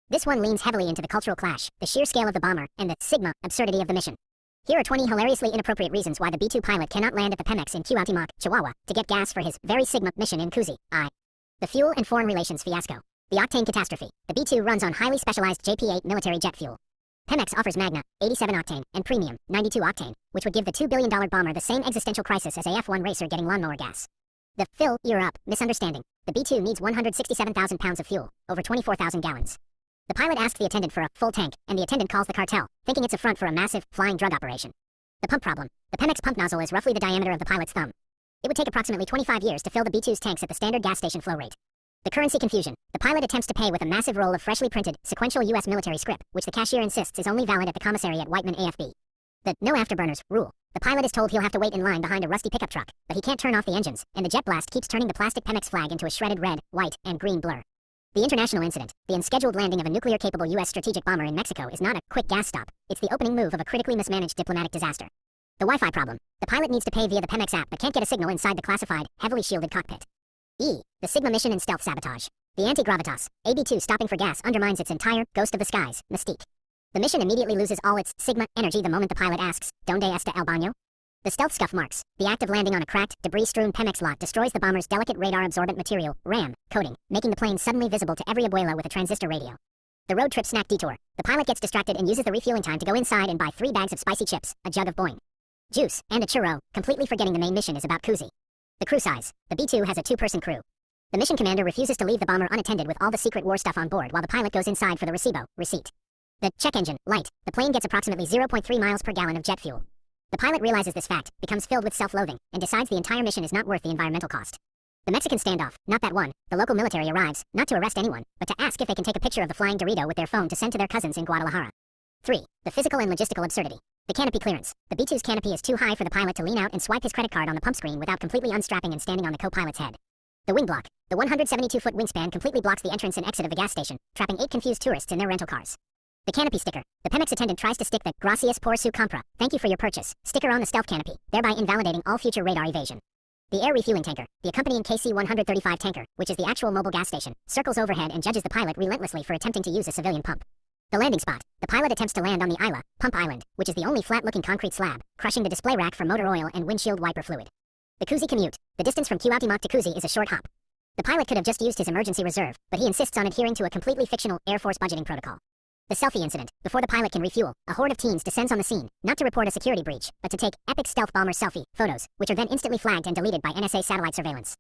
This one leans heavily into the cultural clash, the sheer scale of the bomber, and the Sigma absurdity of the mission. Here are 20 hilariously inappropriate reasons why the B-2 pilot cannot land at the Pemex in Cuauhtémoc, Chihuahua, to get gas for his very Sigma mission in Cusi. The fuel and foreign relations fiasco. The octane catastrophe. The B-2 runs on highly specialized JP-8 military jet fuel. Pemex offers Magna, 87 octane, and Premium, 92 octane, which would give the $2 billion bomber the same existential crisis as a F1 racer getting lawnmower gas. The fill you're up misunderstanding. The B-2 needs 167,000 pounds of fuel, over 24,000 gallons. The pilot asks the attendant for a full tank, and the attendant calls the cartel, thinking it's a front for a massive, flying drug operation. The pump problem. The Pemex pump nozzle is roughly the diameter of the pilot's thumb. It would take approximately 25 years to fill the B-2's tanks at the standard gas station flow rate. The currency confusion. The pilot attempts to pay with a massive roll of freshly printed, sequential U.S. military scrip, which the cashier insists is only valid at the commissary at Whiteman AFB. The no afterburners rule. The pilot is told he'll have to wait in line behind a rusty pickup truck, but he can't turn off the engines, and the jet blast keeps turning the plastic Pemex flag into a shredded red, white, and green blur. The international incident. The unscheduled landing of a nuclear-capable U.S. strategic bomber in Mexico is not a quick gas stop. It's the opening move of a critically mismanaged diplomatic disaster. The Wi-Fi problem. The pilot needs to pay via the Pemex app but can't get a signal inside the classified, heavily shielded cockpit. The Sigma mission and stealth sabotage. The anti-gravitas. AB-2 stopping for gas undermines its entire ghost of the skies mystique. The mission immediately loses all its Sigma energy the moment the pilot asks, "Donde está el baño?" The stealth scuff marks. The act of landing on a cracked, debris-strewn Pemex lot destroys the bomber's delicate radar-absorbent material, RAM, coating, making the plane suddenly visible to every abuela with a transistor radio. The road trip snack detour. The pilot gets distracted and uses the refueling time to go inside and buy 3 bags of spicy chips, a jug of boing juice, and a churro, completely forgetting the main mission is about Cusi. The crew size. The B-2 has a 2-person crew. The mission commander refuses to leave the bomber unattended with all the secret war stuff on board while the pilot goes inside for the receipt. The check engine, light. The plane gets approximately 0.3 miles per gallon of jet fuel. The pilot realizes this fact, becomes filled with self-loathing, and decides the entire mission is not worth the environmental cost. The Mexican standoff, not that one. The local military arrives, not to arrest anyone, but to ask if they can take a picture of the flying Dorito with their phone to send to their cousins in Guadalajara. 3. The physical and logistical absurdity. The canopy clearance. The B-2's canopy is too high for the pilot to lean out and swipe his credit card on the pump screen without completely unstrapping and standing on the co-pilot's head. The wing block. The 172-foot wingspan completely blocks the entrance and exit of the gas station, trapping 8 confused tourists in their rental cars. The canopy sticker. The Pemex attendant tries to stick the "Gracias por su compra, thank you for your purchase" sticker on the stealth canopy, thereby invalidating all future radar evasion. The air refueling tanker. The accompanying KC-135 tanker, which is the actual mobile gas station, circles overhead and judges the pilot relentlessly for attempting to use a civilian pump. The landing spot. The pilot attempts to land on the Isla, Pump Island, which is the only flat-looking concrete slab, crushing the display rack for motor oil and windshield wiper fluid. The Cusi commute. The distance from Cuauhtémoc to Cusi is a short hop. The pilot could have just used his emergency reserve, but he insists on adhering to a completely fictional Air Force budgeting protocol. The selfie incident. Before the pilot can refuel, a horde of teens descends on the scene, not to report a security breach, but to take epic stealth bomber selfie photos, which are then instantly flagged and deleted by NSA satellite surveillance.